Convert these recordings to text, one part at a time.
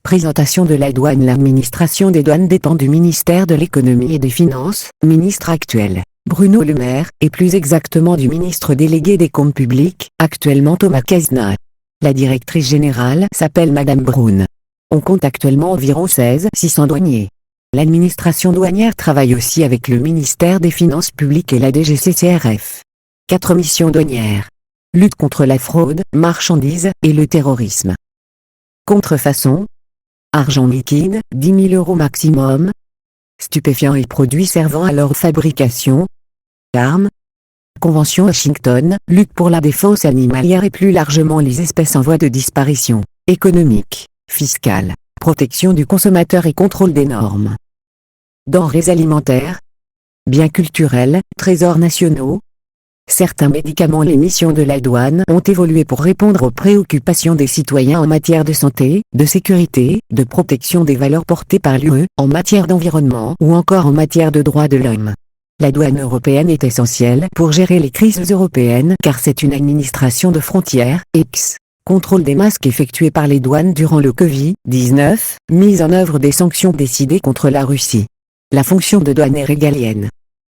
Présentation de la douane. L'administration des douanes dépend du ministère de l'Économie et des Finances, ministre actuel, Bruno Le Maire, et plus exactement du ministre délégué des Comptes publics, actuellement Thomas Cazenat. La directrice générale s'appelle Madame Brown. On compte actuellement environ 600 douaniers. L'administration douanière travaille aussi avec le ministère des Finances publiques et la DGCCRF. 4 missions douanières. Lutte contre la fraude, marchandises, et le terrorisme. Contrefaçon. Argent liquide, 10 000 € maximum. Stupéfiants et produits servant à leur fabrication. Armes. Convention Washington, lutte pour la défense animalière et plus largement les espèces en voie de disparition. Économique, fiscale, protection du consommateur et contrôle des normes. Denrées alimentaires. Biens culturels, trésors nationaux. Certains médicaments. Les missions de la douane ont évolué pour répondre aux préoccupations des citoyens en matière de santé, de sécurité, de protection des valeurs portées par l'UE, en matière d'environnement ou encore en matière de droits de l'homme. La douane européenne est essentielle pour gérer les crises européennes car c'est une administration de frontières, contrôle des masques effectués par les douanes durant le Covid-19, mise en œuvre des sanctions décidées contre la Russie. La fonction de douane est régalienne.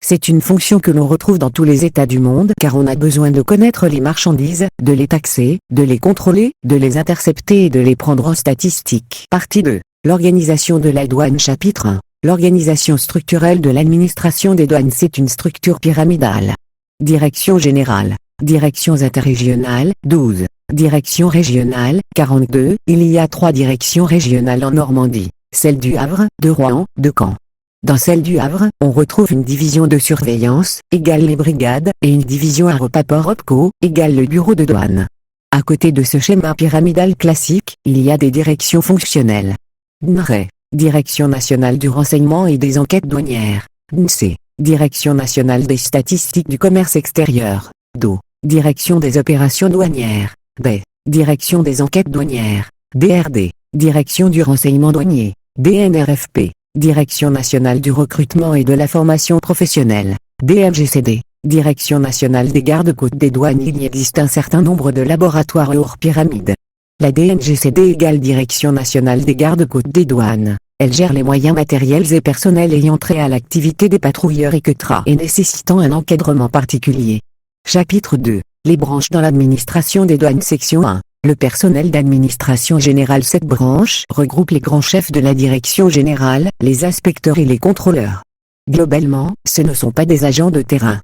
C'est une fonction que l'on retrouve dans tous les États du monde car on a besoin de connaître les marchandises, de les taxer, de les contrôler, de les intercepter et de les prendre en statistique. Partie 2. L'organisation de la douane. Chapitre 1. L'organisation structurelle de l'administration des douanes. C'est une structure pyramidale. Direction générale. Directions interrégionales, 12. Direction régionale, 42. Il y a 3 directions régionales en Normandie, celle du Havre, de Rouen, de Caen. Dans celle du Havre, on retrouve une division de surveillance, égale les brigades, et une division aéroport-OPCO, égale le bureau de douane. À côté de ce schéma pyramidal classique, il y a des directions fonctionnelles. DNRE, Direction nationale du renseignement et des enquêtes douanières. DNSE, Direction nationale des statistiques du commerce extérieur. DO, Direction des opérations douanières. DE, Direction des enquêtes douanières. DRD, Direction du renseignement douanier. DNRFP, Direction nationale du recrutement et de la formation professionnelle. DNGCD, Direction nationale des gardes-côtes des douanes. Il existe un certain nombre de laboratoires hors pyramide. La DNGCD égale Direction nationale des gardes-côtes des douanes. Elle gère les moyens matériels et personnels ayant trait à l'activité des patrouilleurs et nécessitant un encadrement particulier. Chapitre 2. Les branches dans l'administration des douanes. Section 1. Le personnel d'administration générale. Cette branche regroupe les grands chefs de la direction générale, les inspecteurs et les contrôleurs. Globalement, ce ne sont pas des agents de terrain.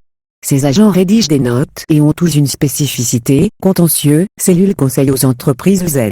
Ces agents rédigent des notes et ont tous une spécificité, contentieux, cellule conseil aux entreprises Z.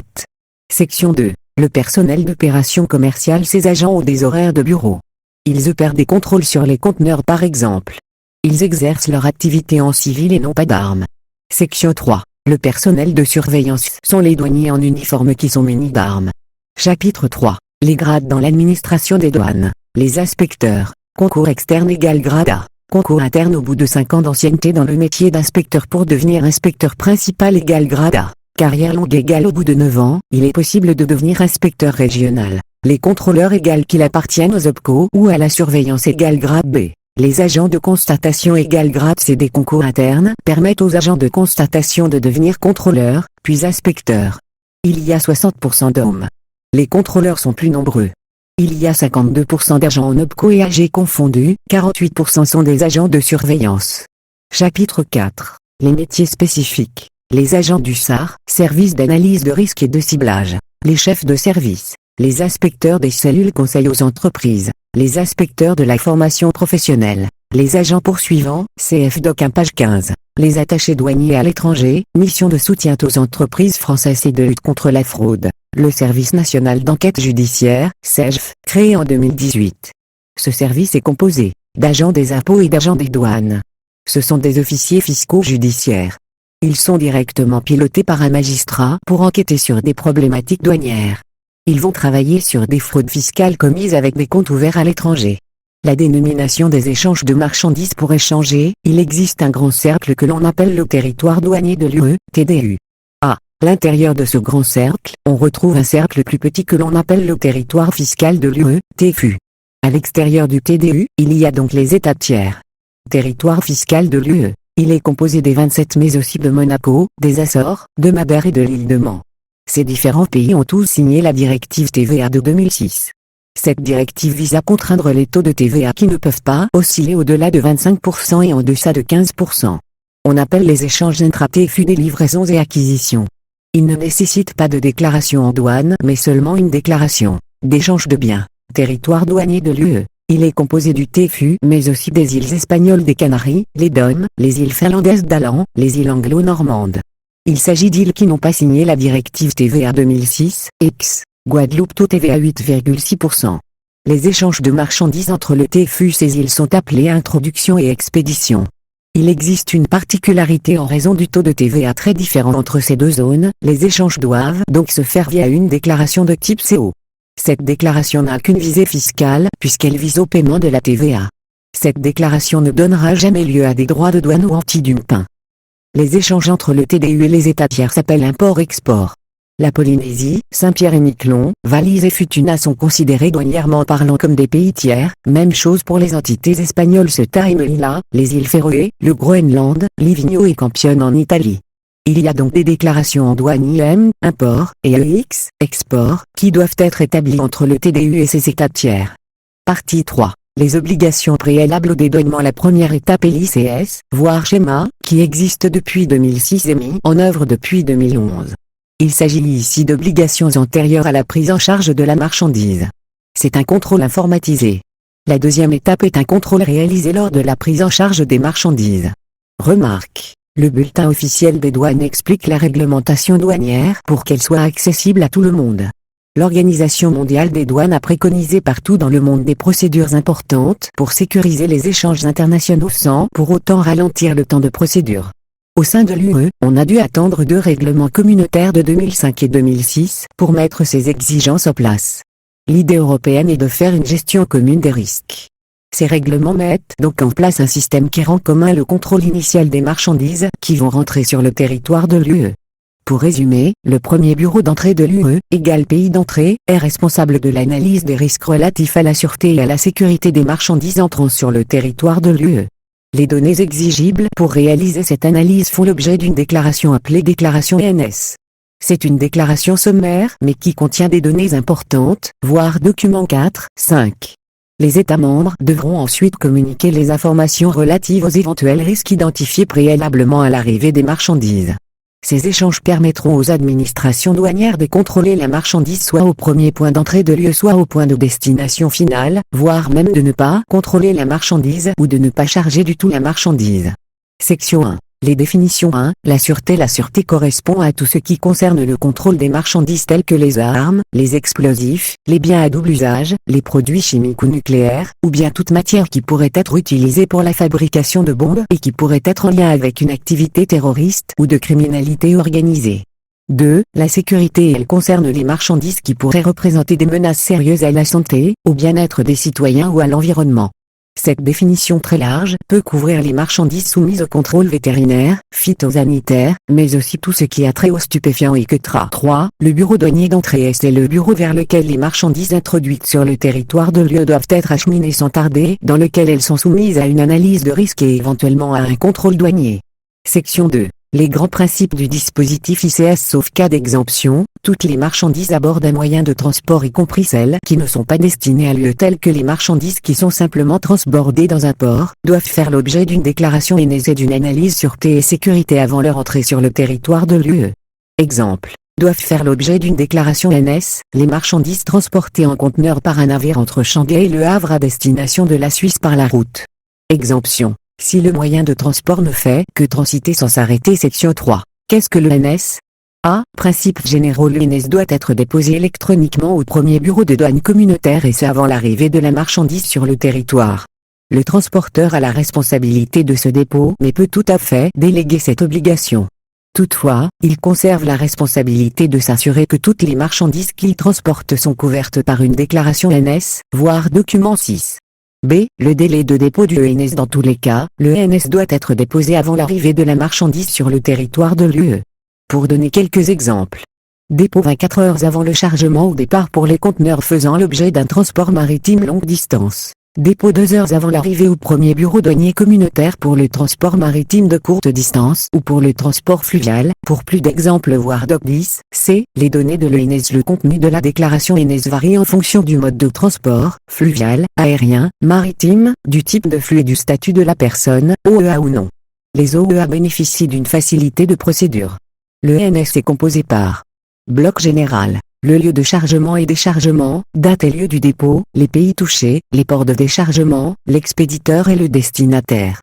Section 2. Le personnel d'opération commerciale. Ces agents ont des horaires de bureau. Ils opèrent des contrôles sur les conteneurs par exemple. Ils exercent leur activité en civil et n'ont pas d'armes. Section 3. Le personnel de surveillance sont les douaniers en uniforme qui sont munis d'armes. Chapitre 3. Les grades dans l'administration des douanes. Les inspecteurs. Concours externe égale grade A. Concours interne au bout de 5 ans d'ancienneté dans le métier d'inspecteur pour devenir inspecteur principal égale grade A. Carrière longue égale au bout de 9 ans, il est possible de devenir inspecteur régional. Les contrôleurs égale qu'il appartiennent aux OPCO ou à la surveillance égale grade B. Les agents de constatation égale grade C. Des concours internes permettent aux agents de constatation de devenir contrôleurs, puis inspecteurs. Il y a 60% d'hommes. Les contrôleurs sont plus nombreux. Il y a 52% d'agents en OPCO et AG confondus, 48% sont des agents de surveillance. Chapitre 4. Les métiers spécifiques. Les agents du SAR, service d'analyse de risque et de ciblage. Les chefs de service. Les inspecteurs des cellules conseil aux entreprises. Les inspecteurs de la formation professionnelle. Les agents poursuivants, CF-Doc 1 page 15. Les attachés douaniers à l'étranger, mission de soutien aux entreprises françaises et de lutte contre la fraude. Le service national d'enquête judiciaire, SEGF, créé en 2018. Ce service est composé d'agents des impôts et d'agents des douanes. Ce sont des officiers fiscaux judiciaires. Ils sont directement pilotés par un magistrat pour enquêter sur des problématiques douanières. Ils vont travailler sur des fraudes fiscales commises avec des comptes ouverts à l'étranger. La dénomination des échanges de marchandises pour échanger, il existe un grand cercle que l'on appelle le territoire douanier de l'UE, TDU. À l'intérieur de ce grand cercle, on retrouve un cercle plus petit que l'on appelle le territoire fiscal de l'UE, TFU. À l'extérieur du TDU, il y a donc les États tiers. Territoire fiscal de l'UE. Il est composé des 27 mais aussi de Monaco, des Açores, de Madère et de l'île de Man. Ces différents pays ont tous signé la directive TVA de 2006. Cette directive vise à contraindre les taux de TVA qui ne peuvent pas osciller au-delà de 25% et en deçà de 15%. On appelle les échanges intra-TFU des livraisons et acquisitions. Ils ne nécessitent pas de déclaration en douane mais seulement une déclaration d'échange de biens. Territoire douanier de l'UE. Il est composé du TFU mais aussi des îles espagnoles des Canaries, les DOM, les îles finlandaises d'Alan, les îles anglo-normandes. Il s'agit d'îles qui n'ont pas signé la directive TVA 2006, X, Guadeloupe taux TVA 8,6%. Les échanges de marchandises entre le TFU et ces îles sont appelés introduction et expédition. Il existe une particularité en raison du taux de TVA très différent entre ces deux zones, les échanges doivent donc se faire via une déclaration de type CO. Cette déclaration n'a qu'une visée fiscale puisqu'elle vise au paiement de la TVA. Cette déclaration ne donnera jamais lieu à des droits de douane ou anti-dumping. Les échanges entre le TDU et les États tiers s'appellent import-export. La Polynésie, Saint-Pierre-et-Miquelon, Wallis et Futuna sont considérés douanièrement parlant comme des pays tiers, même chose pour les entités espagnoles Ceuta et Melilla, les îles Féroé, le Groenland, Livigno et Campione en Italie. Il y a donc des déclarations en douane IM, import, et EX, export, qui doivent être établies entre le TDU et ses États tiers. Partie 3. Les obligations préalables au dédouanement. La première étape est l'ICS, voire schéma, qui existe depuis 2006 et mis en œuvre depuis 2011. Il s'agit ici d'obligations antérieures à la prise en charge de la marchandise. C'est un contrôle informatisé. La deuxième étape est un contrôle réalisé lors de la prise en charge des marchandises. Remarque. Le bulletin officiel des douanes explique la réglementation douanière pour qu'elle soit accessible à tout le monde. L'Organisation mondiale des douanes a préconisé partout dans le monde des procédures importantes pour sécuriser les échanges internationaux sans pour autant ralentir le temps de procédure. Au sein de l'UE, on a dû attendre 2 règlements communautaires de 2005 et 2006 pour mettre ces exigences en place. L'idée européenne est de faire une gestion commune des risques. Ces règlements mettent donc en place un système qui rend commun le contrôle initial des marchandises qui vont rentrer sur le territoire de l'UE. Pour résumer, le premier bureau d'entrée de l'UE, égal pays d'entrée, est responsable de l'analyse des risques relatifs à la sûreté et à la sécurité des marchandises entrant sur le territoire de l'UE. Les données exigibles pour réaliser cette analyse font l'objet d'une déclaration appelée déclaration ENS. C'est une déclaration sommaire mais qui contient des données importantes, voire document 4, 5. Les États membres devront ensuite communiquer les informations relatives aux éventuels risques identifiés préalablement à l'arrivée des marchandises. Ces échanges permettront aux administrations douanières de contrôler la marchandise soit au premier point d'entrée de l'UE soit au point de destination finale, voire même de ne pas contrôler la marchandise ou de ne pas charger du tout la marchandise. Section 1. Les définitions 1. La sûreté correspond à tout ce qui concerne le contrôle des marchandises telles que les armes, les explosifs, les biens à double usage, les produits chimiques ou nucléaires, ou bien toute matière qui pourrait être utilisée pour la fabrication de bombes et qui pourrait être en lien avec une activité terroriste ou de criminalité organisée. 2. La sécurité. Elle concerne les marchandises qui pourraient représenter des menaces sérieuses à la santé, au bien-être des citoyens ou à l'environnement. Cette définition très large peut couvrir les marchandises soumises au contrôle vétérinaire, phytosanitaire, mais aussi tout ce qui a trait aux stupéfiants et que 3. Le bureau douanier d'entrée est le bureau vers lequel les marchandises introduites sur le territoire de l'UE doivent être acheminées sans tarder, dans lequel elles sont soumises à une analyse de risque et éventuellement à un contrôle douanier. Section 2. Les grands principes du dispositif ICS sauf cas d'exemption, toutes les marchandises à bord d'un moyen de transport y compris celles qui ne sont pas destinées à l'UE telles que les marchandises qui sont simplement transbordées dans un port, doivent faire l'objet d'une déclaration ENS et d'une analyse sûreté et sécurité avant leur entrée sur le territoire de l'UE. Exemple. Doivent faire l'objet d'une déclaration ENS, les marchandises transportées en conteneur par un navire entre Shanghai et Le Havre à destination de la Suisse par la route. Exemption. Si le moyen de transport ne fait que transiter sans s'arrêter. Section 3. Qu'est-ce que l'ENS? A. Principes généraux. L'ENS doit être déposé électroniquement au premier bureau de douane communautaire et ce avant l'arrivée de la marchandise sur le territoire. Le transporteur a la responsabilité de ce dépôt mais peut tout à fait déléguer cette obligation. Toutefois, il conserve la responsabilité de s'assurer que toutes les marchandises qu'il transporte sont couvertes par une déclaration ENS, voire document 6. B. Le délai de dépôt du ENS. Dans tous les cas, le ENS doit être déposé avant l'arrivée de la marchandise sur le territoire de l'UE. Pour donner quelques exemples. Dépôt 24 heures avant le chargement au départ pour les conteneurs faisant l'objet d'un transport maritime longue distance. Dépôt 2 heures avant l'arrivée au premier bureau douanier communautaire pour le transport maritime de courte distance ou pour le transport fluvial. Pour plus d'exemples voir Doc 10, c. Les données de l'ENS. Le contenu de la déclaration ENS varie en fonction du mode de transport, fluvial, aérien, maritime, du type de flux et du statut de la personne, OEA ou non. Les OEA bénéficient d'une facilité de procédure. Le ENS est composé par bloc général. Le lieu de chargement et déchargement, date et lieu du dépôt, les pays touchés, les ports de déchargement, l'expéditeur et le destinataire.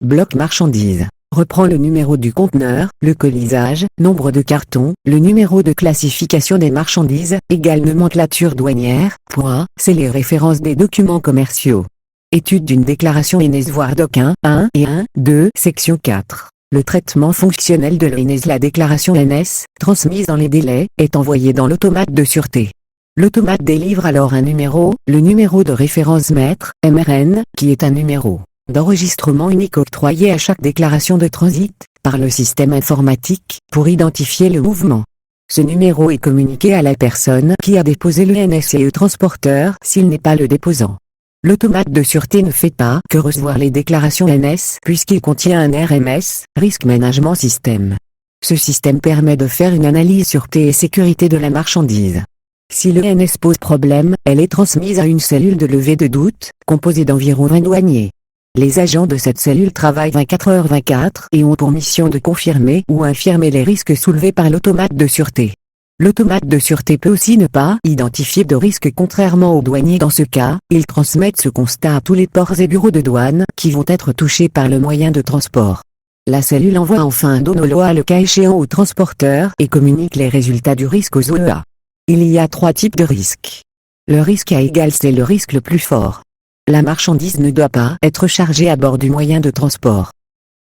Bloc marchandises. Reprend le numéro du conteneur, le colisage, nombre de cartons, le numéro de classification des marchandises, égale nomenclature douanière, point, c'est les références des documents commerciaux. Étude d'une déclaration ENS voir Doc 1 et 2, section 4. Le traitement fonctionnel de l'ENS. La déclaration ENS, transmise dans les délais, est envoyée dans l'automate de sûreté. L'automate délivre alors un numéro, le numéro de référence maître, MRN, qui est un numéro d'enregistrement unique octroyé à chaque déclaration de transit, par le système informatique, pour identifier le mouvement. Ce numéro est communiqué à la personne qui a déposé le ENS et au transporteur s'il n'est pas le déposant. L'automate de sûreté ne fait pas que recevoir les déclarations ENS puisqu'il contient un RMS, Risk Management System. Ce système permet de faire une analyse sûreté et sécurité de la marchandise. Si le ENS pose problème, elle est transmise à une cellule de levée de doute, composée d'environ 20 douaniers. Les agents de cette cellule travaillent 24h/24 et ont pour mission de confirmer ou infirmer les risques soulevés par l'automate de sûreté. L'automate de sûreté peut aussi ne pas identifier de risque contrairement aux douaniers. Dans ce cas, ils transmettent ce constat à tous les ports et bureaux de douane qui vont être touchés par le moyen de transport. La cellule envoie enfin un DONOLOA le cas échéant au transporteur et communique les résultats du risque aux OEA. Il y a 3 types de risques. Le risque A égal c'est le risque le plus fort. La marchandise ne doit pas être chargée à bord du moyen de transport.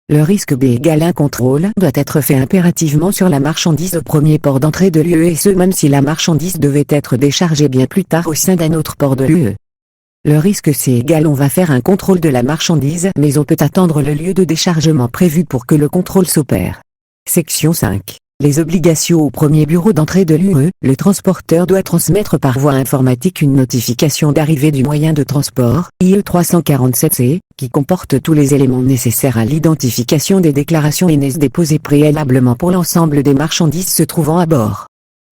Le risque B égale un contrôle doit être fait impérativement sur la marchandise au premier port d'entrée de l'UE et ce même si la marchandise devait être déchargée bien plus tard au sein d'un autre port de l'UE. Le risque C égale on va faire un contrôle de la marchandise mais on peut attendre le lieu de déchargement prévu pour que le contrôle s'opère. Section 5. Les obligations au premier bureau d'entrée de l'UE, le transporteur doit transmettre par voie informatique une notification d'arrivée du moyen de transport, IE 347C, qui comporte tous les éléments nécessaires à l'identification des déclarations ENS déposées préalablement pour l'ensemble des marchandises se trouvant à bord.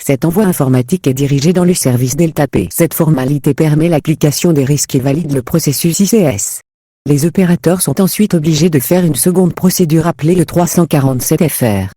Cet envoi informatique est dirigé dans le service DeltaP. Cette formalité permet l'application des risques et valide le processus ICS. Les opérateurs sont ensuite obligés de faire une seconde procédure appelée le 347FR.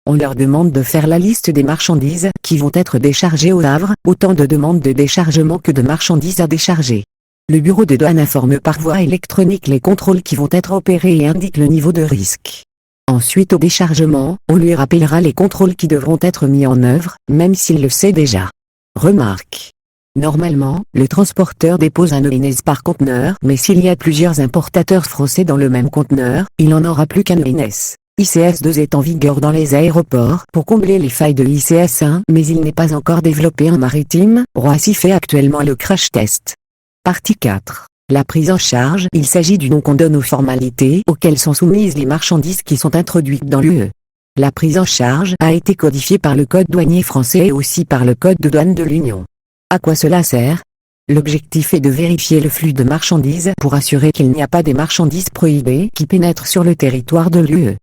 On leur demande de faire la liste des marchandises qui vont être déchargées au Havre, autant de demandes de déchargement que de marchandises à décharger. Le bureau de douane informe par voie électronique les contrôles qui vont être opérés et indique le niveau de risque. Ensuite au déchargement, on lui rappellera les contrôles qui devront être mis en œuvre, même s'il le sait déjà. Remarque. Normalement, le transporteur dépose un ENS par conteneur, mais s'il y a plusieurs importateurs français dans le même conteneur, il n'en aura plus qu'un ENS. ICS 2 est en vigueur dans les aéroports pour combler les failles de ICS 1, mais il n'est pas encore développé en maritime. Roissy fait actuellement le crash test. Partie 4. La prise en charge. Il s'agit du nom qu'on donne aux formalités auxquelles sont soumises les marchandises qui sont introduites dans l'UE. La prise en charge a été codifiée par le Code douanier français et aussi par le Code de douane de l'Union. À quoi cela sert ? L'objectif est de vérifier le flux de marchandises pour assurer qu'il n'y a pas des marchandises prohibées qui pénètrent sur le territoire de l'UE.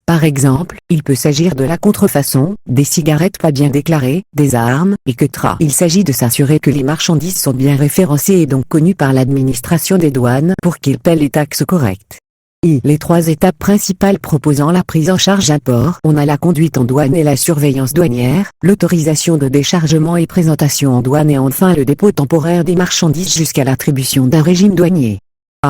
Par exemple, il peut s'agir de la contrefaçon, des cigarettes pas bien déclarées, des armes, etc. Il s'agit de s'assurer que les marchandises sont bien référencées et donc connues par l'administration des douanes pour qu'ils paient les taxes correctes. Les 3 étapes principales proposant la prise en charge à port. On a la conduite en douane et la surveillance douanière, l'autorisation de déchargement et présentation en douane et enfin le dépôt temporaire des marchandises jusqu'à l'attribution d'un régime douanier.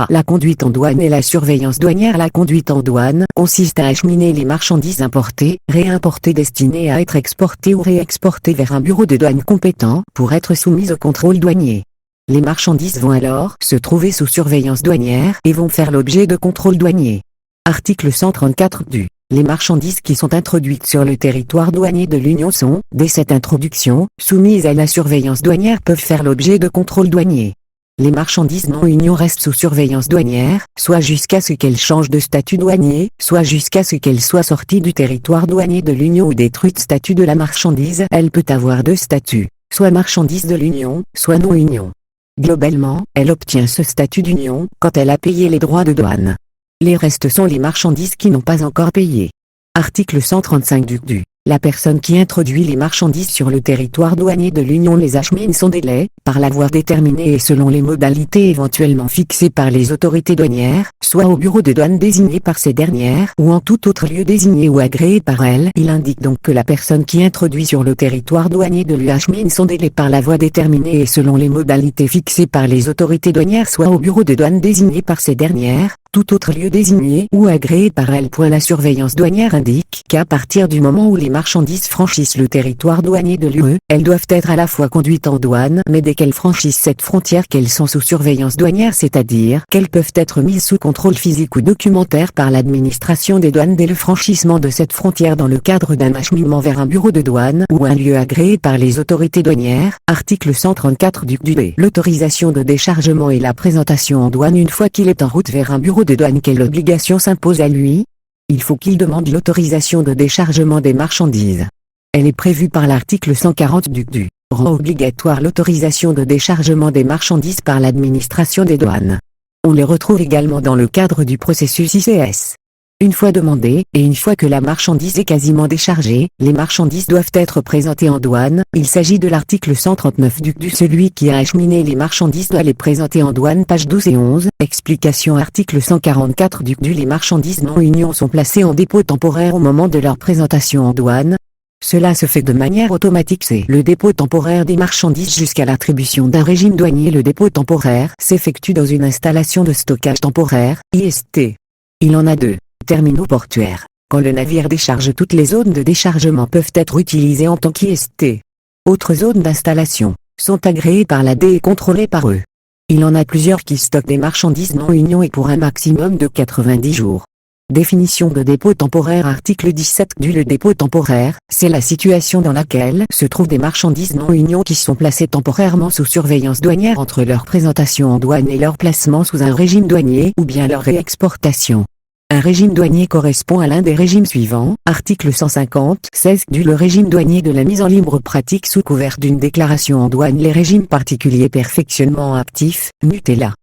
La conduite en douane et la surveillance douanière. La conduite en douane consiste à acheminer les marchandises importées, réimportées destinées à être exportées ou réexportées vers un bureau de douane compétent pour être soumises au contrôle douanier. Les marchandises vont alors se trouver sous surveillance douanière et vont faire l'objet de contrôle douanier. Article 134 du. Les marchandises qui sont introduites sur le territoire douanier de l'Union sont, dès cette introduction, soumises à la surveillance douanière peuvent faire l'objet de contrôle douanier. Les marchandises non-Union restent sous surveillance douanière, soit jusqu'à ce qu'elles changent de statut douanier, soit jusqu'à ce qu'elles soient sorties du territoire douanier de l'Union ou détruites. Statut de la marchandise. Elle peut avoir 2 statuts, soit marchandise de l'Union, soit non-Union. Globalement, elle obtient ce statut d'union quand elle a payé les droits de douane. Les restes sont les marchandises qui n'ont pas encore payé. Article 135 du. La personne qui introduit les marchandises sur le territoire douanier de l'Union les achemine sans délai, par la voie déterminée et selon les modalités éventuellement fixées par les autorités douanières, soit au bureau de douane désigné par ces dernières ou en tout autre lieu désigné ou agréé par elles. Il indique donc que la personne qui introduit sur le territoire douanier de l'achemine sans délai par la voie déterminée et selon les modalités fixées par les autorités douanières, soit au bureau de douane désigné par ces dernières, tout autre lieu désigné ou agréé par elle. La surveillance douanière indique qu'à partir du moment où les marchandises franchissent le territoire douanier de l'UE, elles doivent être à la fois conduites en douane, mais dès qu'elles franchissent cette frontière qu'elles sont sous surveillance douanière, c'est-à-dire qu'elles peuvent être mises sous contrôle physique ou documentaire par l'administration des douanes dès le franchissement de cette frontière dans le cadre d'un acheminement vers un bureau de douane ou un lieu agréé par les autorités douanières. Article 134 du B. L'autorisation de déchargement et la présentation en douane une fois qu'il est en route vers un bureau de douane. Quelle obligation s'impose à lui? Il faut qu'il demande l'autorisation de déchargement des marchandises. Elle est prévue par l'article 140 du rend obligatoire l'autorisation de déchargement des marchandises par l'administration des douanes. On les retrouve également dans le cadre du processus ICS. Une fois demandé, et une fois que la marchandise est quasiment déchargée, les marchandises doivent être présentées en douane. Il s'agit de l'article 139 du celui qui a acheminé les marchandises doit les présenter en douane, pages 12 et 11. Explication article 144 du les marchandises non union sont placées en dépôt temporaire au moment de leur présentation en douane. Cela se fait de manière automatique. C'est le dépôt temporaire des marchandises jusqu'à l'attribution d'un régime douanier. Le dépôt temporaire s'effectue dans une installation de stockage temporaire, IST. Il en a deux. Terminaux portuaires. Quand le navire décharge, toutes les zones de déchargement peuvent être utilisées en tant qu'IST. Autres zones d'installation sont agréées par l'AD et contrôlées par eux. Il en a plusieurs qui stockent des marchandises non union et pour un maximum de 90 jours. Définition de dépôt temporaire. Article 17 du le dépôt temporaire, c'est la situation dans laquelle se trouvent des marchandises non union qui sont placées temporairement sous surveillance douanière entre leur présentation en douane et leur placement sous un régime douanier ou bien leur réexportation. Un régime douanier correspond à l'un des régimes suivants. Article 150-16 du le régime douanier de la mise en libre pratique sous couvert d'une déclaration en douane. Les régimes particuliers perfectionnement actif, Nutella.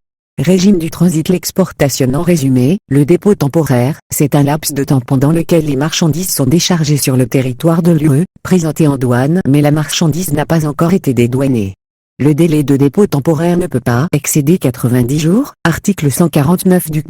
Régime du transit. L'exportation. En résumé, le dépôt temporaire, c'est un laps de temps pendant lequel les marchandises sont déchargées sur le territoire de l'UE, présentées en douane, mais la marchandise n'a pas encore été dédouanée. Le délai de dépôt temporaire ne peut pas excéder 90 jours. Article 149 du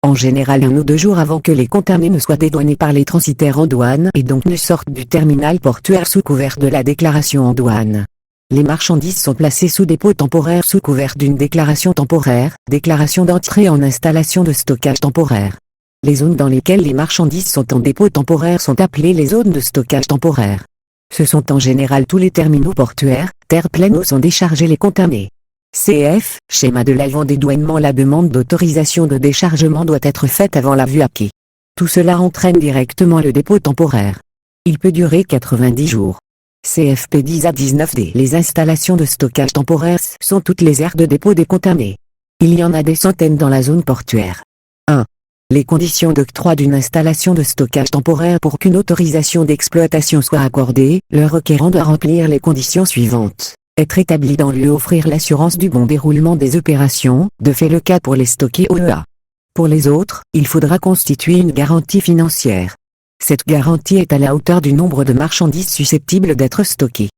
en général 1 ou 2 jours avant que les conteneurs ne soient dédouanés par les transitaires en douane et donc ne sortent du terminal portuaire sous couvert de la déclaration en douane. Les marchandises sont placées sous dépôt temporaire sous couvert d'une déclaration temporaire, déclaration d'entrée en installation de stockage temporaire. Les zones dans lesquelles les marchandises sont en dépôt temporaire sont appelées les zones de stockage temporaire. Ce sont en général tous les terminaux portuaires, terre pleine où sont déchargés les conteneurs. CF, schéma de l'avant-dédouanement. La demande d'autorisation de déchargement doit être faite avant la vue à quai. Tout cela entraîne directement le dépôt temporaire. Il peut durer 90 jours. CFP 10 à 19D. Les installations de stockage temporaire sont toutes les aires de dépôt des conteneurs. Il y en a des centaines dans la zone portuaire. 1. Les conditions d'octroi d'une installation de stockage temporaire. Pour qu'une autorisation d'exploitation soit accordée, le requérant doit remplir les conditions suivantes. Être établi dans l'UE, offrir l'assurance du bon déroulement des opérations, de fait le cas pour les stockés OEA. Pour les autres, il faudra constituer une garantie financière. Cette garantie est à la hauteur du nombre de marchandises susceptibles d'être stockées.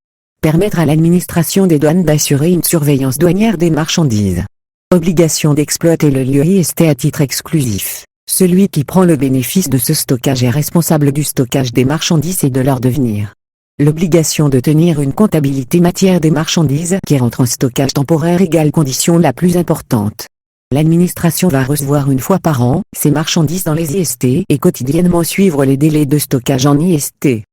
Permettre à l'administration des douanes d'assurer une surveillance douanière des marchandises. Obligation d'exploiter le lieu IST à titre exclusif. Celui qui prend le bénéfice de ce stockage est responsable du stockage des marchandises et de leur devenir. L'obligation de tenir une comptabilité matière des marchandises qui rentrent en stockage temporaire égale condition la plus importante. L'administration va recevoir une fois par an ces marchandises dans les IST et quotidiennement suivre les délais de stockage en IST.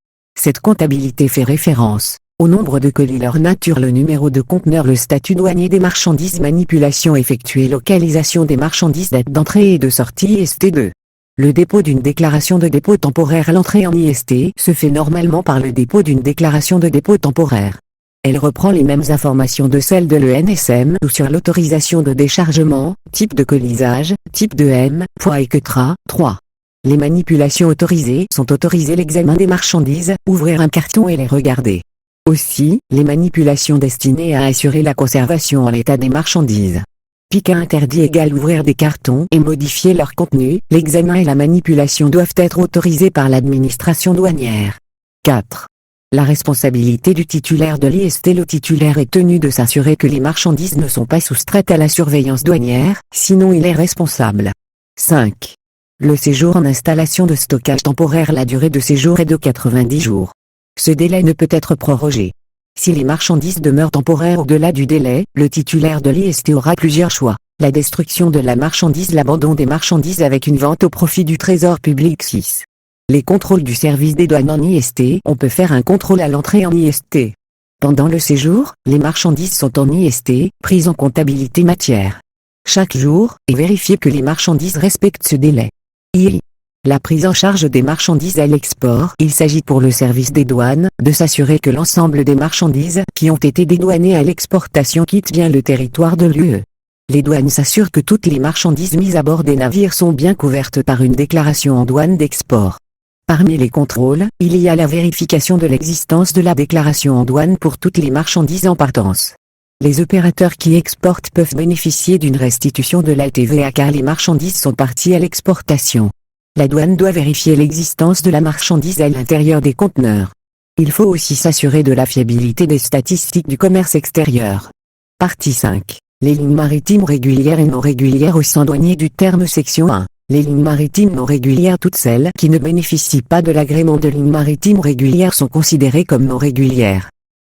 Cette comptabilité fait référence au nombre de colis, leur nature, le numéro de conteneur, le statut douanier des marchandises, manipulation effectuée, localisation des marchandises, date d'entrée et de sortie IST2. Le dépôt d'une déclaration de dépôt temporaire. L'entrée en IST se fait normalement par le dépôt d'une déclaration de dépôt temporaire. Elle reprend les mêmes informations de celle de l'ENSM ou sur l'autorisation de déchargement, type de colisage, type de M, poids etc. 3. Les manipulations autorisées sont autorisées: l'examen des marchandises, ouvrir un carton et les regarder. Aussi, les manipulations destinées à assurer la conservation en l'état des marchandises. PICA interdit égale ouvrir des cartons et modifier leur contenu, l'examen et la manipulation doivent être autorisés par l'administration douanière. 4. La responsabilité du titulaire de l'IST. Le titulaire est tenu de s'assurer que les marchandises ne sont pas soustraites à la surveillance douanière, sinon il est responsable. 5. Le séjour en installation de stockage temporaire. La durée de séjour est de 90 jours. Ce délai ne peut être prorogé. Si les marchandises demeurent temporaires au-delà du délai, le titulaire de l'IST aura plusieurs choix. La destruction de la marchandise, l'abandon des marchandises avec une vente au profit du trésor public. 6. Les contrôles du service des douanes en IST. On peut faire un contrôle à l'entrée en IST. Pendant le séjour, les marchandises sont en IST, prises en comptabilité matière. Chaque jour, est vérifié que les marchandises respectent ce délai. II. La prise en charge des marchandises à l'export. Il s'agit pour le service des douanes, de s'assurer que l'ensemble des marchandises qui ont été dédouanées à l'exportation quittent bien le territoire de l'UE. Les douanes s'assurent que toutes les marchandises mises à bord des navires sont bien couvertes par une déclaration en douane d'export. Parmi les contrôles, il y a la vérification de l'existence de la déclaration en douane pour toutes les marchandises en partance. Les opérateurs qui exportent peuvent bénéficier d'une restitution de la TVA car les marchandises sont parties à l'exportation. La douane doit vérifier l'existence de la marchandise à l'intérieur des conteneurs. Il faut aussi s'assurer de la fiabilité des statistiques du commerce extérieur. Partie 5. Les lignes maritimes régulières et non régulières au sens douanier du terme section 1. Les lignes maritimes non régulières. Toutes celles qui ne bénéficient pas de l'agrément de ligne maritime régulière sont considérées comme non régulières.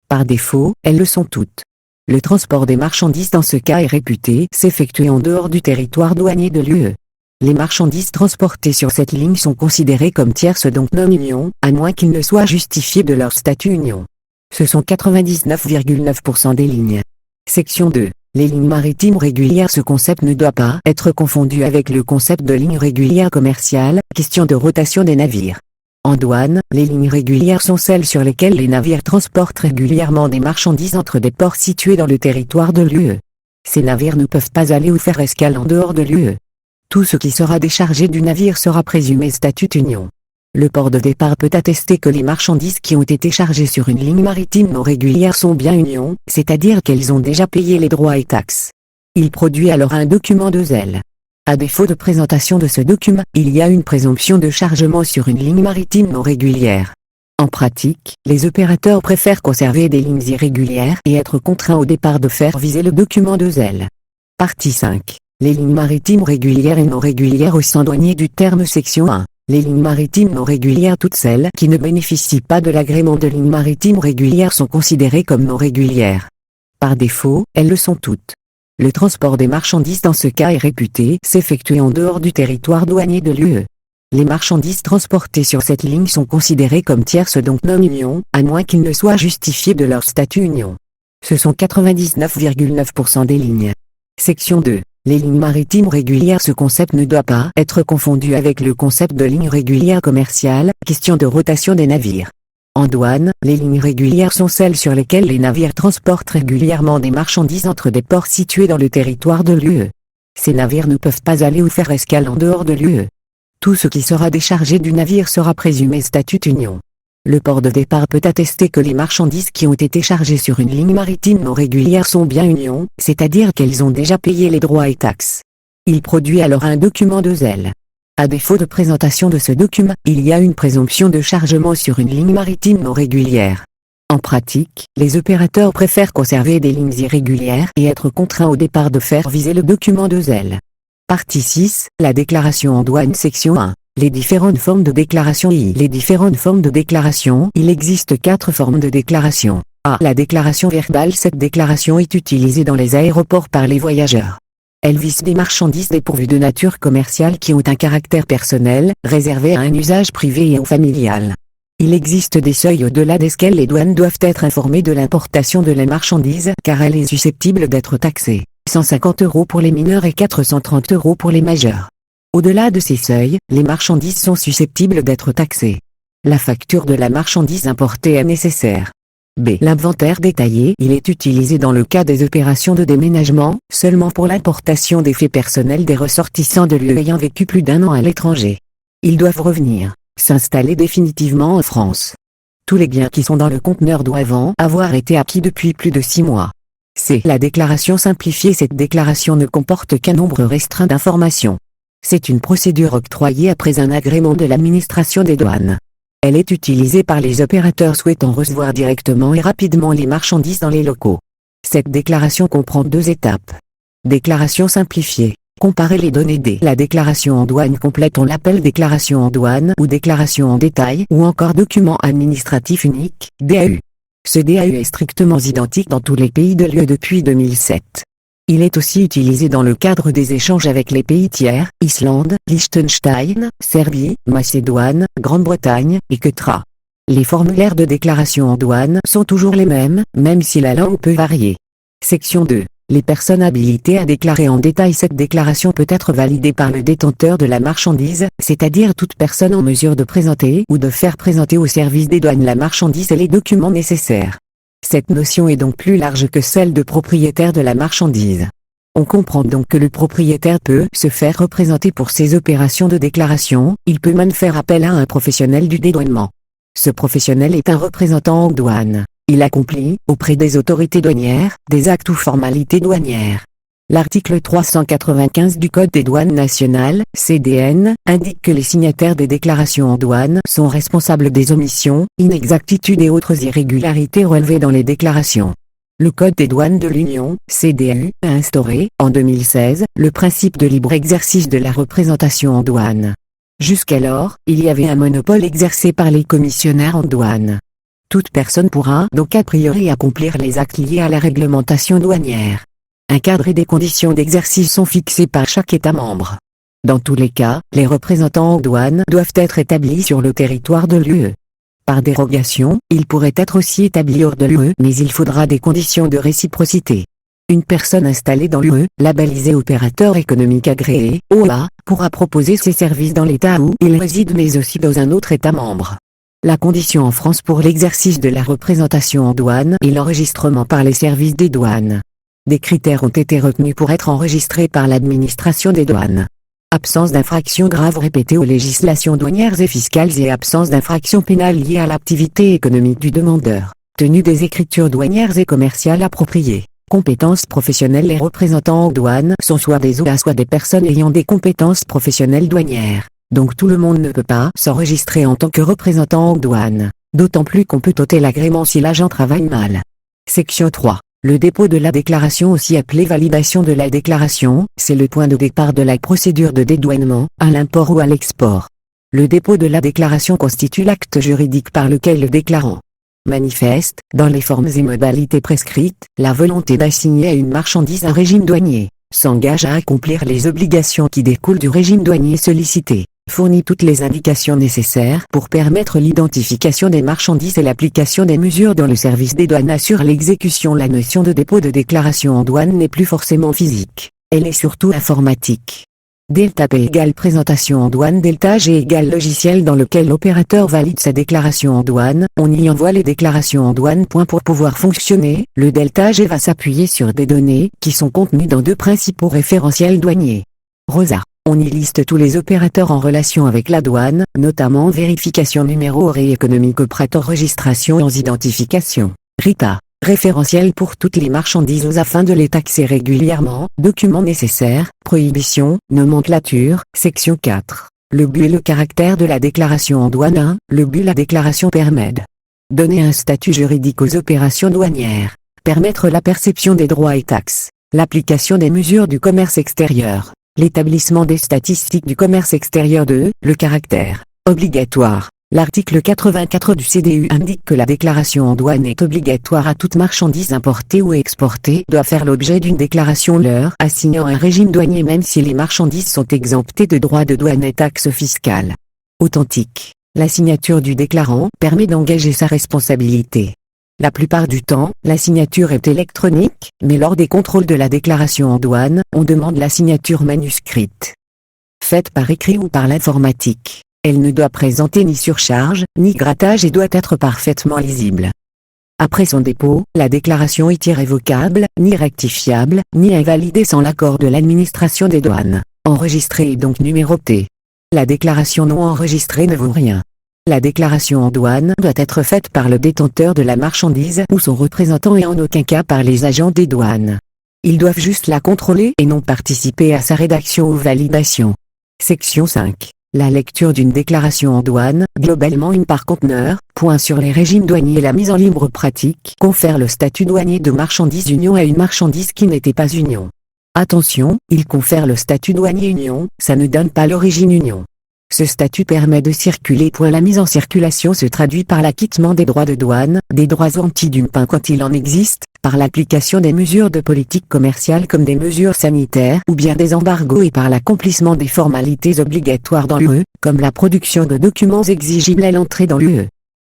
Par défaut, elles le sont toutes. Le transport des marchandises dans ce cas est réputé s'effectuer en dehors du territoire douanier de l'UE. Les marchandises transportées sur cette ligne sont considérées comme tierces donc non union, à moins qu'ils ne soient justifiés de leur statut union. Ce sont 99,9% des lignes. Section 2. Les lignes maritimes régulières. Ce concept ne doit pas être confondu avec le concept de ligne régulière commerciale, question de rotation des navires. En douane, les lignes régulières sont celles sur lesquelles les navires transportent régulièrement des marchandises entre des ports situés dans le territoire de l'UE. Ces navires ne peuvent pas aller ou faire escale en dehors de l'UE. Tout ce qui sera déchargé du navire sera présumé statut union. Le port de départ peut attester que les marchandises qui ont été chargées sur une ligne maritime non régulière sont bien union, c'est-à-dire qu'elles ont déjà payé les droits et taxes. Il produit alors un document de zèle. À défaut de présentation de ce document, il y a une présomption de chargement sur une ligne maritime non régulière. En pratique, les opérateurs préfèrent conserver des lignes irrégulières et être contraints au départ de faire viser le document de zèle. Partie 5. Les lignes maritimes régulières et non régulières au sens douanier du terme section 1. Les lignes maritimes non régulières. Toutes celles qui ne bénéficient pas de l'agrément de ligne maritime régulière sont considérées comme non régulières. Par défaut, elles le sont toutes. Le transport des marchandises dans ce cas est réputé s'effectuer en dehors du territoire douanier de l'UE. Les marchandises transportées sur cette ligne sont considérées comme tierces donc non union, à moins qu'ils ne soient justifiés de leur statut union. Ce sont 99,9% des lignes. Section 2. Les lignes maritimes régulières. Ce concept ne doit pas être confondu avec le concept de ligne régulière commerciale, question de rotation des navires. En douane, les lignes régulières sont celles sur lesquelles les navires transportent régulièrement des marchandises entre des ports situés dans le territoire de l'UE. Ces navires ne peuvent pas aller ou faire escale en dehors de l'UE. Tout ce qui sera déchargé du navire sera présumé statut union. Le port de départ peut attester que les marchandises qui ont été chargées sur une ligne maritime non régulière sont bien union, c'est-à-dire qu'elles ont déjà payé les droits et taxes. Il produit alors un document de zèle. À défaut de présentation de ce document, il y a une présomption de chargement sur une ligne maritime non régulière. En pratique, les opérateurs préfèrent conserver des lignes irrégulières et être contraints au départ de faire viser le document de zèle. Partie 6. La déclaration en douane. Section 1. Les différentes formes de déclaration. Les différentes formes de déclaration. Il existe 4 formes de déclaration. A. La déclaration verbale. Cette déclaration est utilisée dans les aéroports par les voyageurs. Elle vise des marchandises dépourvues de nature commerciale qui ont un caractère personnel, réservé à un usage privé et ou familial. Il existe des seuils au-delà desquels les douanes doivent être informées de l'importation de la marchandise car elle est susceptible d'être taxée. 150 € pour les mineurs et 430 € pour les majeurs. Au-delà de ces seuils, les marchandises sont susceptibles d'être taxées. La facture de la marchandise importée est nécessaire. B. L'inventaire détaillé. Il est utilisé dans le cas des opérations de déménagement, seulement pour l'importation des faits personnels des ressortissants de l'UE ayant vécu plus d'1 an à l'étranger. Ils doivent revenir, s'installer définitivement en France. Tous les biens qui sont dans le conteneur doivent avoir été acquis depuis plus de 6 mois. C'est la déclaration simplifiée. Cette déclaration ne comporte qu'un nombre restreint d'informations. C'est une procédure octroyée après un agrément de l'administration des douanes. Elle est utilisée par les opérateurs souhaitant recevoir directement et rapidement les marchandises dans les locaux. Cette déclaration comprend 2 étapes. Déclaration simplifiée. Comparer les données des la déclaration en douane complète, on l'appelle déclaration en douane ou déclaration en détail ou encore document administratif unique, DAU. Ce DAU est strictement identique dans tous les pays de l'UE depuis 2007. Il est aussi utilisé dans le cadre des échanges avec les pays tiers, Islande, Liechtenstein, Serbie, Macédoine, Grande-Bretagne, etc. Les formulaires de déclaration en douane sont toujours les mêmes, même si la langue peut varier. Section 2. Les personnes habilitées à déclarer en détail. Cette déclaration peut être validée par le détenteur de la marchandise, c'est-à-dire toute personne en mesure de présenter ou de faire présenter au service des douanes la marchandise et les documents nécessaires. Cette notion est donc plus large que celle de propriétaire de la marchandise. On comprend donc que le propriétaire peut se faire représenter pour ses opérations de déclaration, il peut même faire appel à un professionnel du dédouanement. Ce professionnel est un représentant en douane. Il accomplit, auprès des autorités douanières, des actes ou formalités douanières. L'article 395 du Code des douanes nationales, CDN, indique que les signataires des déclarations en douane sont responsables des omissions, inexactitudes et autres irrégularités relevées dans les déclarations. Le Code des douanes de l'Union, CDU, a instauré, en 2016, le principe de libre exercice de la représentation en douane. Jusqu'alors, il y avait un monopole exercé par les commissionnaires en douane. Toute personne pourra donc a priori accomplir les actes liés à la réglementation douanière. Un cadre et des conditions d'exercice sont fixés par chaque État membre. Dans tous les cas, les représentants en douane doivent être établis sur le territoire de l'UE. Par dérogation, ils pourraient être aussi établis hors de l'UE, mais il faudra des conditions de réciprocité. Une personne installée dans l'UE, labellisée opérateur économique agréé, OEA, pourra proposer ses services dans l'État où il réside mais aussi dans un autre État membre. La condition en France pour l'exercice de la représentation en douane est l'enregistrement par les services des douanes. Des critères ont été retenus pour être enregistrés par l'administration des douanes. Absence d'infractions graves répétées aux législations douanières et fiscales et absence d'infractions pénales liées à l'activité économique du demandeur. Tenue des écritures douanières et commerciales appropriées. Compétences professionnelles. Les représentants en douane sont soit des OA soit des personnes ayant des compétences professionnelles douanières. Donc tout le monde ne peut pas s'enregistrer en tant que représentant en douane. D'autant plus qu'on peut ôter l'agrément si l'agent travaille mal. Section 3. Le dépôt de la déclaration, aussi appelée validation de la déclaration, c'est le point de départ de la procédure de dédouanement, à l'import ou à l'export. Le dépôt de la déclaration constitue l'acte juridique par lequel le déclarant manifeste, dans les formes et modalités prescrites, la volonté d'assigner à une marchandise un régime douanier, s'engage à accomplir les obligations qui découlent du régime douanier sollicité, fournit toutes les indications nécessaires pour permettre l'identification des marchandises et l'application des mesures dont le service des douanes assure l'exécution. La notion de dépôt de déclaration en douane n'est plus forcément physique, elle est surtout informatique. Delta P égale présentation en douane. Delta G égale logiciel dans lequel l'opérateur valide sa déclaration en douane. On y envoie les déclarations en douane. Pour pouvoir fonctionner, le Delta G va s'appuyer sur des données qui sont contenues dans 2 principaux référentiels douaniers. ROSA. On y liste tous les opérateurs en relation avec la douane, notamment vérification numéro horaire économique opérateur registration et identification. RITA. Référentiel pour toutes les marchandises afin de les taxer régulièrement. Documents nécessaires. Prohibition, nomenclature. Section 4. Le but et le caractère de la déclaration en douane. 1. Le but. La déclaration permet de donner un statut juridique aux opérations douanières. Permettre la perception des droits et taxes. L'application des mesures du commerce extérieur. L'établissement des statistiques du commerce extérieur. 2. Le caractère obligatoire. L'article 84 du CDU indique que la déclaration en douane est obligatoire à toute marchandise importée ou exportée, doit faire l'objet d'une déclaration leur assignant un régime douanier même si les marchandises sont exemptées de droits de douane et taxes fiscales. Authentique. La signature du déclarant permet d'engager sa responsabilité. La plupart du temps, la signature est électronique, mais lors des contrôles de la déclaration en douane, on demande la signature manuscrite. Faite par écrit ou par l'informatique. Elle ne doit présenter ni surcharge, ni grattage et doit être parfaitement lisible. Après son dépôt, la déclaration est irrévocable, ni rectifiable, ni invalidée sans l'accord de l'administration des douanes. Enregistrée et donc numérotée. La déclaration non enregistrée ne vaut rien. La déclaration en douane doit être faite par le détenteur de la marchandise ou son représentant et en aucun cas par les agents des douanes. Ils doivent juste la contrôler et non participer à sa rédaction ou validation. Section 5. La lecture d'une déclaration en douane, globalement une par conteneur, point sur les régimes douaniers. La mise en libre pratique confère le statut douanier de marchandise union à une marchandise qui n'était pas union. Attention, il confère le statut douanier union, ça ne donne pas l'origine union. Ce statut permet de circuler. La mise en circulation se traduit par l'acquittement des droits de douane, des droits anti-dumping quand il en existe, par l'application des mesures de politique commerciale comme des mesures sanitaires ou bien des embargos et par l'accomplissement des formalités obligatoires dans l'UE, comme la production de documents exigibles à l'entrée dans l'UE.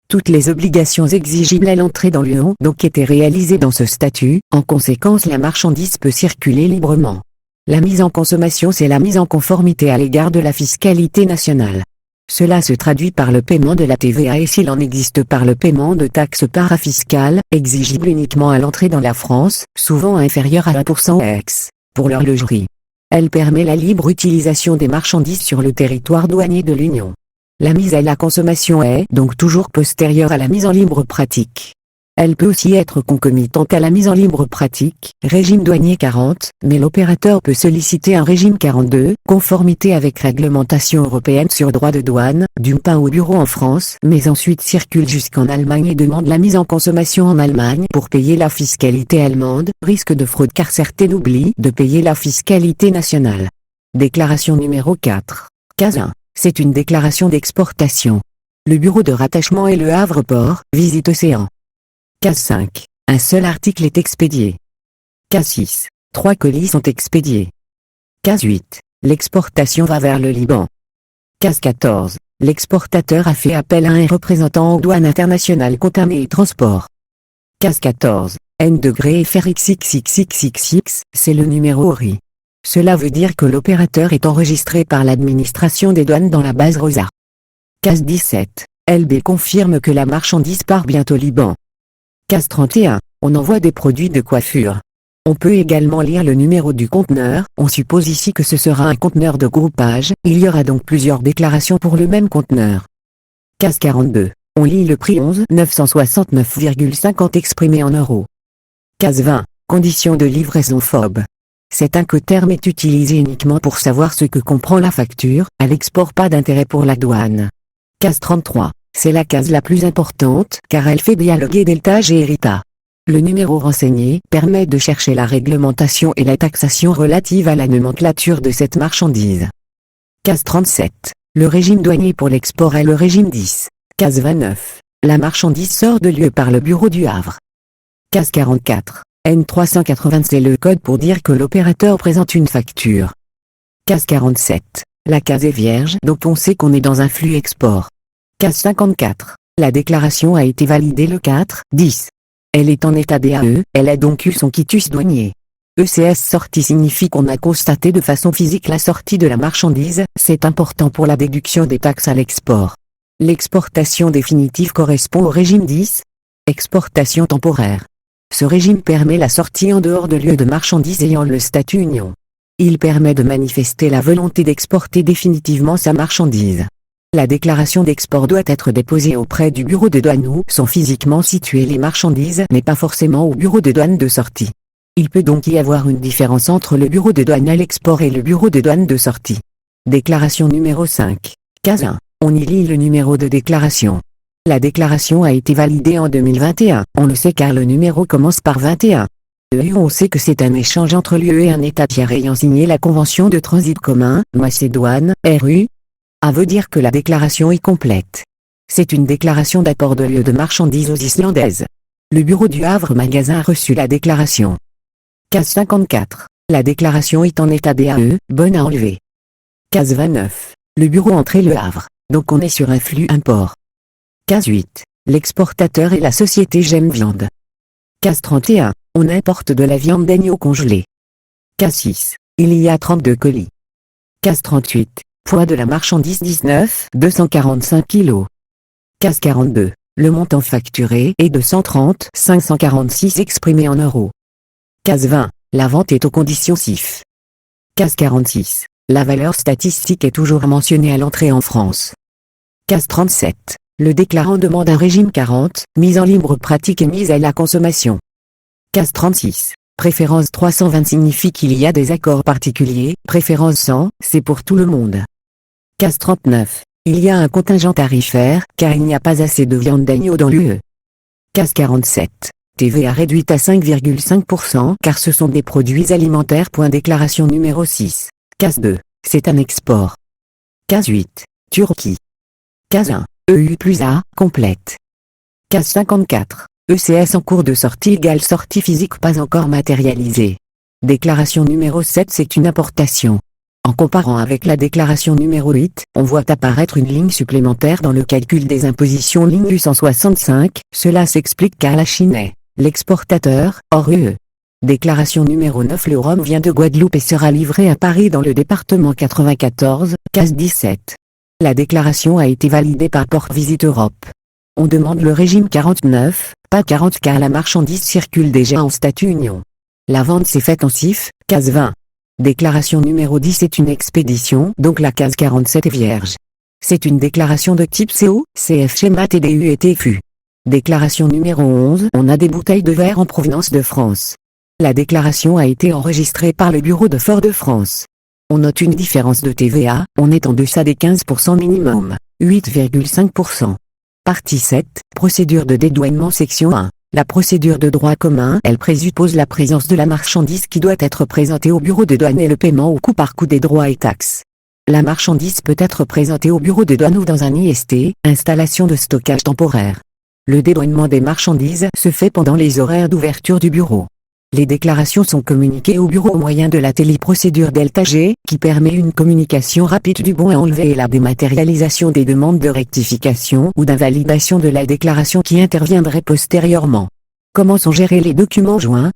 Toutes les obligations exigibles à l'entrée dans l'UE ont donc été réalisées dans ce statut, en conséquence la marchandise peut circuler librement. La mise en consommation, c'est la mise en conformité à l'égard de la fiscalité nationale. Cela se traduit par le paiement de la TVA et s'il en existe par le paiement de taxes parafiscales, exigibles uniquement à l'entrée dans la France, souvent inférieures à 1% ex, pour l'horlogerie. Elle permet la libre utilisation des marchandises sur le territoire douanier de l'Union. La mise à la consommation est donc toujours postérieure à la mise en libre pratique. Elle peut aussi être concomitante à la mise en libre pratique, régime douanier 40, mais l'opérateur peut solliciter un régime 42, conformité avec réglementation européenne sur droit de douane, dumping au bureau en France, mais ensuite circule jusqu'en Allemagne et demande la mise en consommation en Allemagne pour payer la fiscalité allemande, risque de fraude car certaines oublient de payer la fiscalité nationale. Déclaration numéro 4. Case 1. C'est une déclaration d'exportation. Le bureau de rattachement est le Havre-Port, Visite Océan. Case 5. Un seul article est expédié. Case 6. 3 colis sont expédiés. Case 8. L'exportation va vers le Liban. Case 14. L'exportateur a fait appel à un représentant aux douanes internationales contaminés et transport. Case 14. N-FRXXXXX, c'est le numéro ORI. Cela veut dire que l'opérateur est enregistré par l'administration des douanes dans la base ROSA. Case 17. LB confirme que la marchandise part bientôt au Liban. Case 31. On envoie des produits de coiffure. On peut également lire le numéro du conteneur, on suppose ici que ce sera un conteneur de groupage, il y aura donc plusieurs déclarations pour le même conteneur. Case 42. On lit le prix 11 969,50 exprimé en euros. Case 20. Conditions de livraison FOB. Cet incoterme est utilisé uniquement pour savoir ce que comprend la facture, à l'export pas d'intérêt pour la douane. Case 33. C'est la case la plus importante car elle fait dialoguer Deltage et Erita. Le numéro renseigné permet de chercher la réglementation et la taxation relative à la nomenclature de cette marchandise. Case 37. Le régime douanier pour l'export est le régime 10. Case 29. La marchandise sort de l'UE par le bureau du Havre. Case 44. N380 c'est le code pour dire que l'opérateur présente une facture. Case 47. La case est vierge donc on sait qu'on est dans un flux export. Case 54. La déclaration a été validée le 4/10. Elle est en état DAE, elle a donc eu son quitus douanier. ECS sortie signifie qu'on a constaté de façon physique la sortie de la marchandise, c'est important pour la déduction des taxes à l'export. L'exportation définitive correspond au régime 10. Exportation temporaire. Ce régime permet la sortie en dehors de lieu de marchandises ayant le statut union. Il permet de manifester la volonté d'exporter définitivement sa marchandise. La déclaration d'export doit être déposée auprès du bureau de douane où sont physiquement situées les marchandises mais pas forcément au bureau de douane de sortie. Il peut donc y avoir une différence entre le bureau de douane à l'export et le bureau de douane de sortie. Déclaration numéro 5. Case 1. On y lit le numéro de déclaration. La déclaration a été validée en 2021, on le sait car le numéro commence par 21. On sait que c'est un échange entre l'UE et un État tiers ayant signé la convention de transit commun, Macédoine, RU. A veut dire que la déclaration est complète. C'est une déclaration d'apport de lieu de marchandises aux Islandaises. Le bureau du Havre Magasin a reçu la déclaration. Case 54. La déclaration est en état DAE, bonne à enlever. Case 29. Le bureau entrée le Havre, donc on est sur un flux import. Case 8. L'exportateur est la société Gem Viande. Case 31. On importe de la viande d'agneau congelée. Case 6. Il y a 32 colis. Case 38. Poids de la marchandise 19 245 kg. Case 42. Le montant facturé est de 130 546 exprimé en euros. Case 20. La vente est aux conditions CIF. Case 46. La valeur statistique est toujours mentionnée à l'entrée en France. Case 37. Le déclarant demande un régime 40, mise en libre pratique et mise à la consommation. Case 36. Préférence 320 signifie qu'il y a des accords particuliers, préférence 100, c'est pour tout le monde. Case 39. Il y a un contingent tarifaire, car il n'y a pas assez de viande d'agneau dans l'UE. Case 47. TVA réduite à 5,5% car ce sont des produits alimentaires. Déclaration numéro 6. Case 2. C'est un export. Case 8. Turquie. Case 1. EU plus A, complète. Case 54. ECS en cours de sortie égale sortie physique pas encore matérialisée. Déclaration numéro 7 c'est une importation. En comparant avec la déclaration numéro 8, on voit apparaître une ligne supplémentaire dans le calcul des impositions ligne U165, cela s'explique car la Chine est l'exportateur, hors UE. Déclaration numéro 9 le rhum vient de Guadeloupe et sera livré à Paris dans le département 94, case 17. La déclaration a été validée par Port Visite Europe. On demande le régime 49, pas 40 car la marchandise circule déjà en statut union. La vente s'est faite en CIF, case 20. Déclaration numéro 10 c'est une expédition, donc la case 47 est vierge. C'est une déclaration de type CO, CF schéma TDU et TFU. Déclaration numéro 11 on a des bouteilles de verre en provenance de France. La déclaration a été enregistrée par le bureau de Fort-de-France. On note une différence de TVA, on est en deçà des 15% minimum, 8,5%. Partie 7, procédure de dédouanement section 1. La procédure de droit commun, elle présuppose la présence de la marchandise qui doit être présentée au bureau de douane et le paiement au coup par coup des droits et taxes. La marchandise peut être présentée au bureau de douane ou dans un IST, installation de stockage temporaire. Le dédouanement des marchandises se fait pendant les horaires d'ouverture du bureau. Les déclarations sont communiquées au bureau au moyen de la téléprocédure Delta G, qui permet une communication rapide du bon à enlever et la dématérialisation des demandes de rectification ou d'invalidation de la déclaration qui interviendrait postérieurement. Comment sont gérés les documents joints?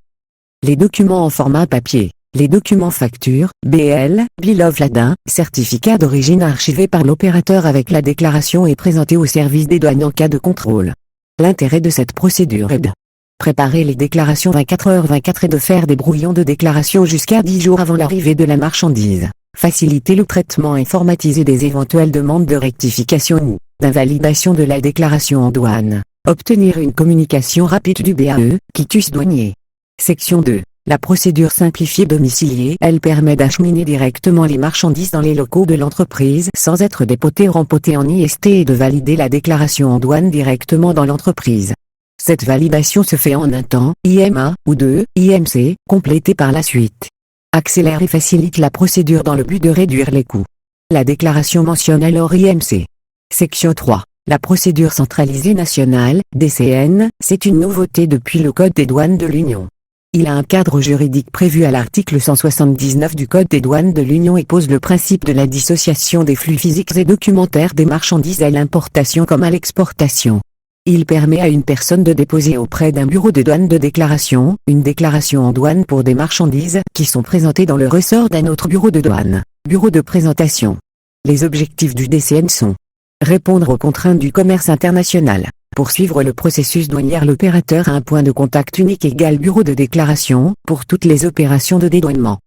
Les documents en format papier, les documents factures, BL, Bill of Lading, certificat d'origine archivé par l'opérateur avec la déclaration et présenté au service des douanes en cas de contrôle. L'intérêt de cette procédure est de préparer les déclarations 24h24 et de faire des brouillons de déclaration jusqu'à 10 jours avant l'arrivée de la marchandise. Faciliter le traitement informatisé des éventuelles demandes de rectification ou d'invalidation de la déclaration en douane. Obtenir une communication rapide du BAE, quitus douanier. Section 2. La procédure simplifiée domiciliée, elle permet d'acheminer directement les marchandises dans les locaux de l'entreprise sans être dépotées ou rempotées en IST et de valider la déclaration en douane directement dans l'entreprise. Cette validation se fait en un temps, IMA, ou 2, IMC, complété par la suite. Accélère et facilite la procédure dans le but de réduire les coûts. La déclaration mentionne alors IMC. Section 3. La procédure centralisée nationale, DCN, c'est une nouveauté depuis le Code des douanes de l'Union. Il a un cadre juridique prévu à l'article 179 du Code des douanes de l'Union et pose le principe de la dissociation des flux physiques et documentaires des marchandises à l'importation comme à l'exportation. Il permet à une personne de déposer auprès d'un bureau de douane de déclaration, une déclaration en douane pour des marchandises qui sont présentées dans le ressort d'un autre bureau de douane, bureau de présentation. Les objectifs du DCN sont répondre aux contraintes du commerce international, poursuivre le processus douanier. L'opérateur a un point de contact unique égal bureau de déclaration pour toutes les opérations de dédouanement.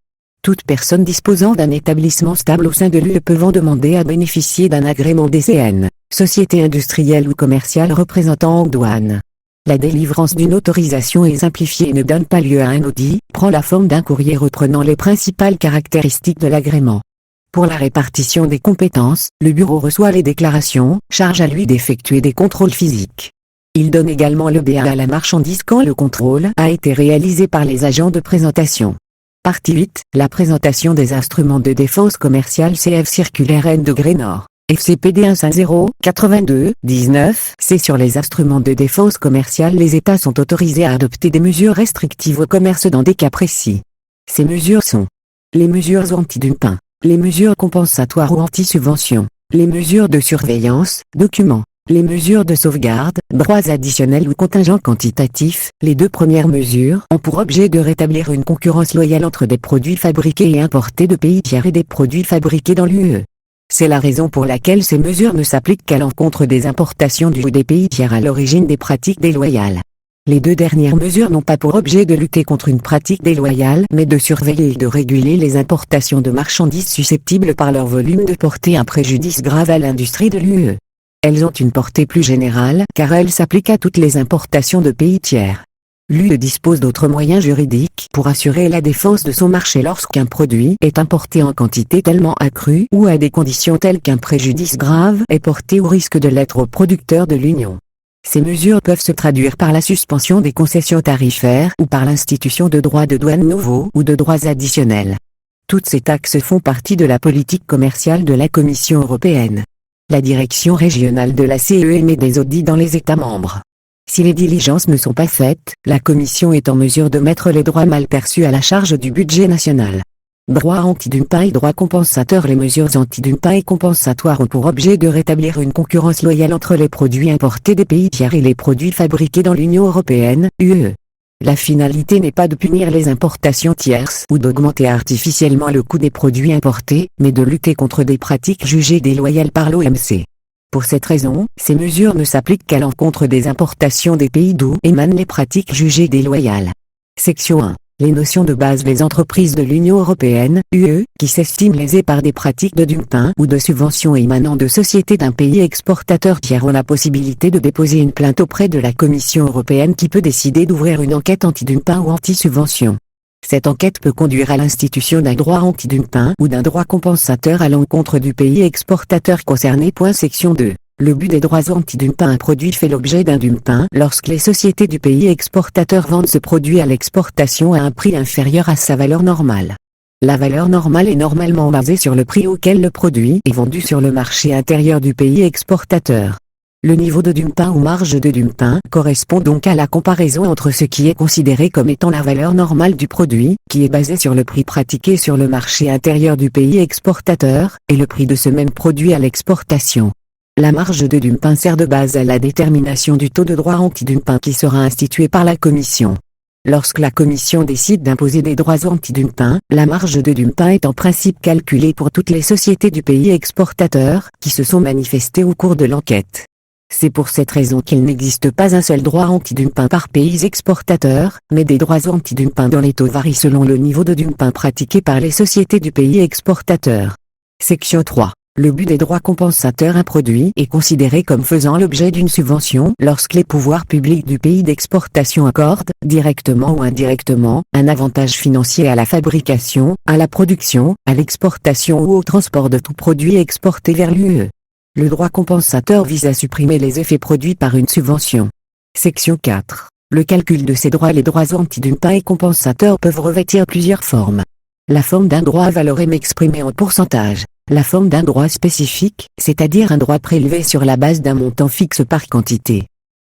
Toute personne disposant d'un établissement stable au sein de l'UE peut demander à bénéficier d'un agrément DCN, société industrielle ou commerciale représentant en douane. La délivrance d'une autorisation est simplifiée et ne donne pas lieu à un audit, prend la forme d'un courrier reprenant les principales caractéristiques de l'agrément. Pour la répartition des compétences, le bureau reçoit les déclarations, charge à lui d'effectuer des contrôles physiques. Il donne également le BA à la marchandise quand le contrôle a été réalisé par les agents de présentation. Partie 8. La présentation des instruments de défense commerciale CF circulaire N degré Nord. FCPD 150-82-19. C'est sur les instruments de défense commerciale les États sont autorisés à adopter des mesures restrictives au commerce dans des cas précis. Ces mesures sont les mesures anti-dumping, les mesures compensatoires ou anti-subvention, les mesures de surveillance, documents, les mesures de sauvegarde, droits additionnels ou contingents quantitatifs. Les deux premières mesures ont pour objet de rétablir une concurrence loyale entre des produits fabriqués et importés de pays tiers et des produits fabriqués dans l'UE. C'est la raison pour laquelle ces mesures ne s'appliquent qu'à l'encontre des importations ou des pays tiers à l'origine des pratiques déloyales. Les deux dernières mesures n'ont pas pour objet de lutter contre une pratique déloyale mais de surveiller et de réguler les importations de marchandises susceptibles par leur volume de porter un préjudice grave à l'industrie de l'UE. Elles ont une portée plus générale car elles s'appliquent à toutes les importations de pays tiers. L'UE dispose d'autres moyens juridiques pour assurer la défense de son marché lorsqu'un produit est importé en quantité tellement accrue ou à des conditions telles qu'un préjudice grave est porté ou risque de l'être aux producteurs de l'Union. Ces mesures peuvent se traduire par la suspension des concessions tarifaires ou par l'institution de droits de douane nouveaux ou de droits additionnels. Toutes ces taxes font partie de la politique commerciale de la Commission européenne. La direction régionale de la CE émet des audits dans les États membres. Si les diligences ne sont pas faites, la Commission est en mesure de mettre les droits mal perçus à la charge du budget national. Droit anti-dumping et droit compensateur. Les mesures anti-dumping et compensatoires ont pour objet de rétablir une concurrence loyale entre les produits importés des pays tiers et les produits fabriqués dans l'Union européenne, UE. La finalité n'est pas de punir les importations tierces ou d'augmenter artificiellement le coût des produits importés, mais de lutter contre des pratiques jugées déloyales par l'OMC. Pour cette raison, ces mesures ne s'appliquent qu'à l'encontre des importations des pays d'où émanent les pratiques jugées déloyales. Section 1. Les notions de base. Les entreprises de l'Union européenne, UE, qui s'estiment lésées par des pratiques de dumping ou de subventions émanant de sociétés d'un pays exportateur tiers ont la possibilité de déposer une plainte auprès de la Commission européenne qui peut décider d'ouvrir une enquête anti-dumping ou anti-subvention. Cette enquête peut conduire à l'institution d'un droit anti-dumping ou d'un droit compensateur à l'encontre du pays exportateur concerné. Section 2. Le but des droits anti-dumping. Un produit fait l'objet d'un dumping lorsque les sociétés du pays exportateur vendent ce produit à l'exportation à un prix inférieur à sa valeur normale. La valeur normale est normalement basée sur le prix auquel le produit est vendu sur le marché intérieur du pays exportateur. Le niveau de dumping ou marge de dumping correspond donc à la comparaison entre ce qui est considéré comme étant la valeur normale du produit, qui est basé sur le prix pratiqué sur le marché intérieur du pays exportateur, et le prix de ce même produit à l'exportation. La marge de dumping sert de base à la détermination du taux de droit anti-dumping qui sera institué par la Commission. Lorsque la Commission décide d'imposer des droits anti-dumping, la marge de dumping est en principe calculée pour toutes les sociétés du pays exportateur qui se sont manifestées au cours de l'enquête. C'est pour cette raison qu'il n'existe pas un seul droit anti-dumping par pays exportateur, mais des droits anti-dumping dont les taux varient selon le niveau de dumping pratiqué par les sociétés du pays exportateur. Section 3. Le but des droits compensateurs. Un produit est considéré comme faisant l'objet d'une subvention lorsque les pouvoirs publics du pays d'exportation accordent, directement ou indirectement, un avantage financier à la fabrication, à la production, à l'exportation ou au transport de tout produit exporté vers l'UE. Le droit compensateur vise à supprimer les effets produits par une subvention. Section 4. Le calcul de ces droits. Les droits anti-dumping et compensateurs peuvent revêtir plusieurs formes. La forme d'un droit à valeur M exprimé en pourcentage. La forme d'un droit spécifique, c'est-à-dire un droit prélevé sur la base d'un montant fixe par quantité.